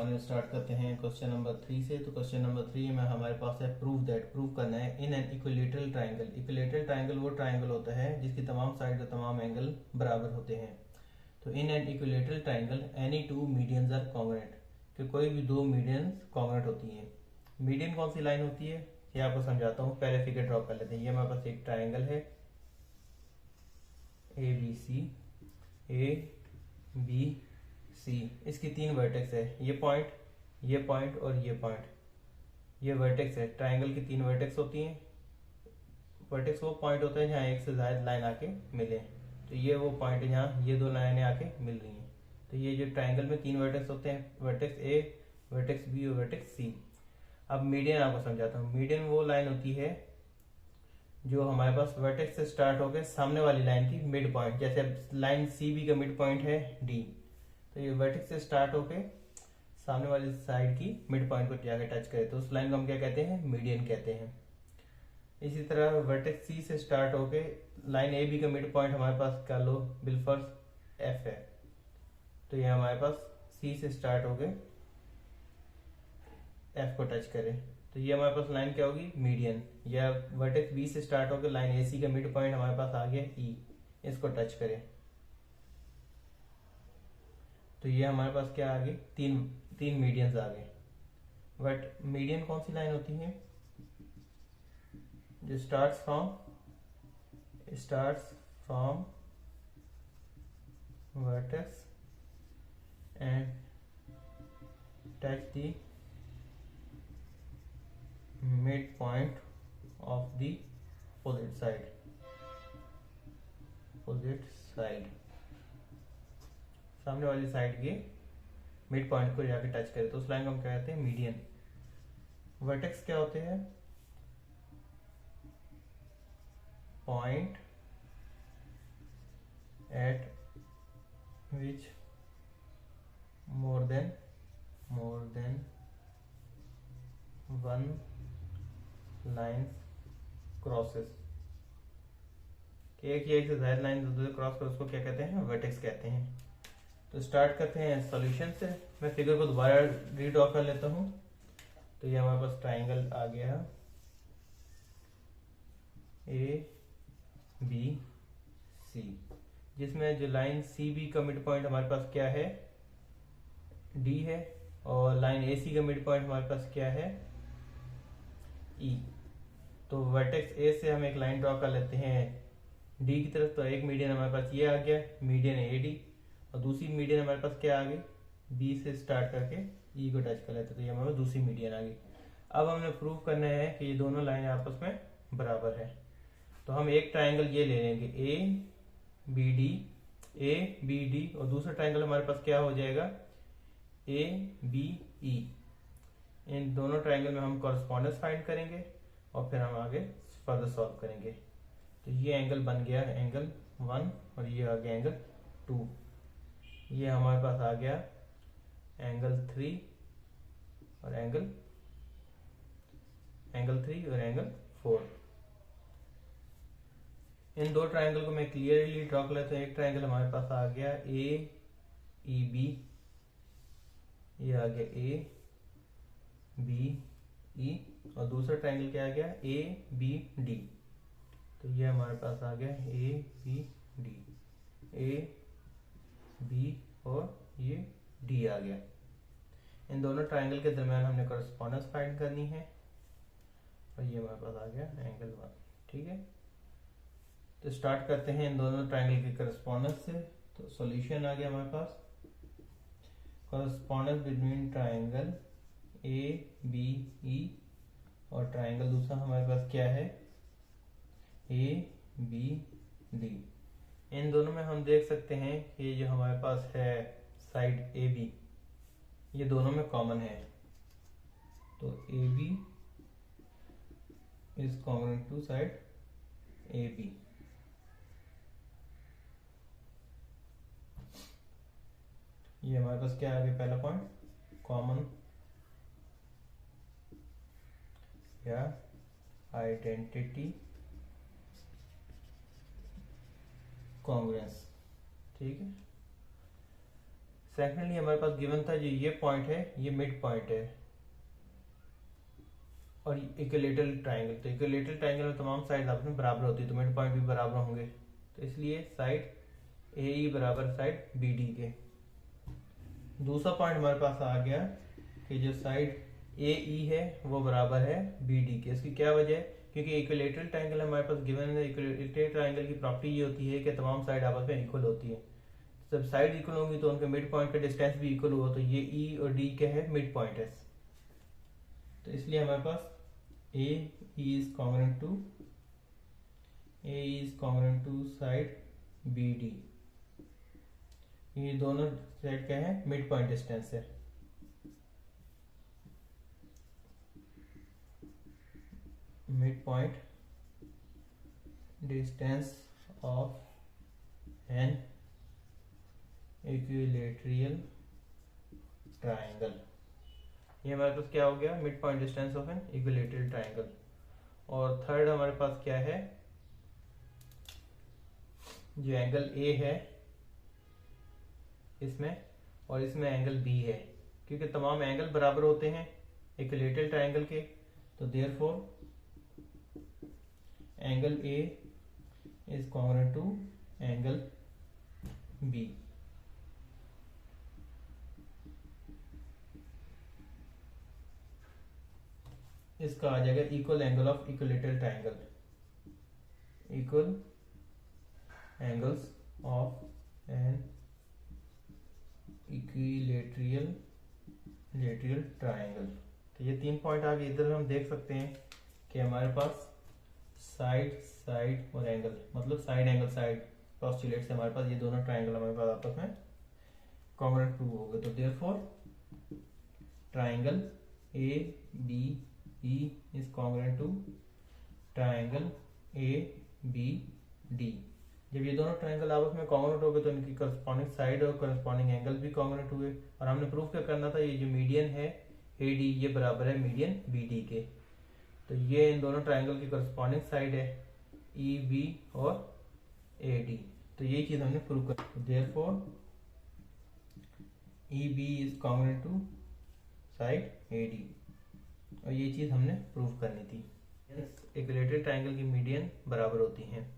हमारे स्टार्ट करते हैं क्वेश्चन नंबर 3 से। तो क्वेश्चन नंबर 3 में हमारे पास है प्रूव करना है इन an equilateral triangle. Equilateral triangle वो ट्राइंगल होता है जिसकी तमाम साइड और तमाम एंगल बराबर होते हैं। तो in an equilateral triangle any two medians are congruent, कि कोई भी दो मीडियंस कॉन्ग्रुएंट होती हैं। मीडियन कौन सी लाइन होती है ये आपको समझाता हूँ। पहले फिगर ड्रॉ कर लेते हैं। ये हमारे पास एक ट्राइंगल है A B C, A B C, इसकी तीन वर्टेक्स है, ये पॉइंट और ये पॉइंट, ये वर्टेक्स है। ट्राइंगल की तीन वर्टेक्स होती हैं। वर्टेक्स वो पॉइंट होता है जहाँ एक से ज्यादा लाइन आके मिले। तो ये वो पॉइंट है जहाँ ये दो लाइनें आके मिल रही हैं। तो ये जो ट्राइंगल में तीन वर्टेक्स होते हैं, वर्टेक्स ए, वर्टेक्स बी और वर्टेक्स सी। अब मीडियन आपको समझाता हूँ। मीडियन वो लाइन होती है जो हमारे पास वर्टेक्स से स्टार्ट होकर सामने वाली लाइन की मिड पॉइंट, जैसे लाइन सी बी का मिड पॉइंट है डी, तो ये वर्टेक्स से स्टार्ट होके सामने वाली साइड की मिड पॉइंट को जाके टच करे तो उस लाइन को हम क्या कहते हैं, मीडियन कहते हैं। इसी तरह वर्टेक्स सी से स्टार्ट होके लाइन ए बी का मिड पॉइंट हमारे पास कर लो बिलफर्स एफ है, तो ये हमारे पास सी से स्टार्ट होके एफ को टच करे तो ये हमारे पास लाइन क्या होगी, मीडियन। या वर्टेक्स बी से स्टार्ट होकर लाइन ए सी का मिड पॉइंट हमारे पास आ गया ई, इसको टच करे तो ये हमारे पास क्या आ गई, तीन मीडियंस आ गए। बट मीडियन कौन सी लाइन होती है, जो starts from vertex and touch the mid point of the opposite side, सामने वाली साइड के मिड पॉइंट को जाके टच करे तो उस लाइन को हम क्या कहते हैं, मीडियन। वर्टेक्स क्या होते हैं, पॉइंट एट विच more than one line crosses, एक या एक से ज्यादा लाइन दूसरे क्रॉस कर उसको क्या कहते हैं, वर्टेक्स कहते हैं। तो स्टार्ट करते हैं सॉल्यूशन से। मैं फिगर को दोबारा रीड्रॉ कर लेता हूँ। तो ये हमारे पास ट्राइंगल आ गया ए बी सी, जिसमें जो लाइन सी बी का मिड पॉइंट हमारे पास क्या है, डी है, और लाइन ए सी का मिड पॉइंट हमारे पास क्या है, ई। तो वर्टेक्स ए से हम एक लाइन ड्रॉ कर लेते हैं डी की तरफ। तो एक मीडियन हमारे पास ये आ गया, मीडियन ए डी, और दूसरी मीडियन हमारे पास क्या आ गई, बी से स्टार्ट करके ई को टच कर लेते तो ये हमारे पास दूसरी मीडियन आ गई। अब हमने प्रूव करना है कि ये दोनों लाइन आपस में बराबर है। तो हम एक ट्राइंगल ये ले लेंगे ए बी डी, और दूसरा ट्राइंगल हमारे पास क्या हो जाएगा, ए बी ई। इन दोनों ट्राइंगल में हम कॉरेस्पॉन्डेंस फाइंड करेंगे और फिर हम आगे फर्दर सॉल्व करेंगे। तो ये एंगल बन गया एंगल 1 और ये आ गया एंगल 2। ये हमारे पास आ गया एंगल 3 और एंगल 4। इन दो ट्राइंगल को मैं क्लियरली ड्रॉ कर लेता हूँ। एक ट्राइंगल हमारे पास आ गया ए ई बी, ये आ गया ए बी ई, और दूसरा ट्राइंगल क्या आ गया, ए बी डी। तो ये हमारे पास आ गया A B D, A B और ये डी आ गया। इन दोनों ट्राइंगल के दरमियान हमने कॉरेस्पॉन्डेंस फाइंड करनी है और ये हमारे पास आ गया एंगल 1। ठीक है, तो स्टार्ट करते हैं इन दोनों ट्राइंगल के कॉरेस्पॉन्डेंस से। तो सॉल्यूशन आ गया हमारे पास, correspondence between triangle A B E और ट्राइंगल दूसरा हमारे पास क्या है, ए बी डी। इन दोनों में हम देख सकते हैं कि जो हमारे पास है साइड ए बी, ये दोनों में कॉमन है। तो A B is common to side A B. ये हमारे पास क्या आ गया, पहला पॉइंट कॉमन या आइडेंटिटी कॉन्ग्रुएंस। ठीक है, सेकेंडली हमारे पास गिवन था जो ये पॉइंट है ये मिड पॉइंट है और इक्विलेटरल ट्राइंगल, तो इक्विलेटरल ट्राइंगल में तमाम साइड आपस में बराबर होती है तो मिड पॉइंट भी बराबर होंगे, तो इसलिए साइड ए ई बराबर साइड बी डी के। दूसरा पॉइंट हमारे पास आ गया कि जो साइड ए ई है वो बराबर है बी डी के। इसकी क्या वजह है? क्योंकि इक्विलेटरल ट्राइंगल हमारे पास गिवन है, इक्विलेटरल ट्राइंगल की प्रॉपर्टी ये होती है कि तमाम साइड आपस में इक्वल होती है। जब साइड इक्वल होंगी तो उनके मिड पॉइंट का डिस्टेंस भी इक्वल हुआ, तो ये ई और डी क्या है? मिड पॉइंट है। तो इसलिए हमारे पास A is congruent to side B D, ये दोनों साइड क्या है? मिड पॉइंट डिस्टेंस है। Mid point distance of an equilateral triangle, ये हमारे पास क्या हो गया? Mid point distance of an equilateral triangle. और थर्ड हमारे पास क्या है? जो एंगल ए है इसमें और इसमें एंगल बी है, क्योंकि तमाम एंगल बराबर होते हैं इक्विलेटरल ट्राइंगल के, तो therefore angle A is congruent to angle B. इसका आ जाएगा equal angle of equilateral triangle, equal angles of an equilateral triangle. तो ये 3 पॉइंट आप इधर हम देख सकते हैं कि हमारे पास साइड और एंगल, मतलब साइड एंगल साइड पोस्टुलेट से हमारे पास ये दोनों ट्राइंगल हमारे पास आपस में कॉन्ग्रुएंट प्रूव हो गए। तो therefore triangle A B E is congruent to triangle A B D. जब ये दोनों ट्राइंगल आपस में कॉन्ग्रुएंट हो गए तो इनकी करस्पॉन्डिंग साइड और करस्पॉन्डिंग एंगल भी कॉन्ग्रुएंट हुए, और हमने प्रूव क्या करना था? ये जो मीडियन है ए डी ये बराबर है मीडियन बी डी के, तो ये इन दोनों ट्राइंगल की करस्पॉन्डिंग साइड है ई बी और ए डी, तो ये चीज हमने प्रूव कर। Therefore E B is congruent to side A D, और ये चीज हमने प्रूव करनी थी। इक्विलेटरल ट्राइंगल की मीडियन बराबर होती हैं।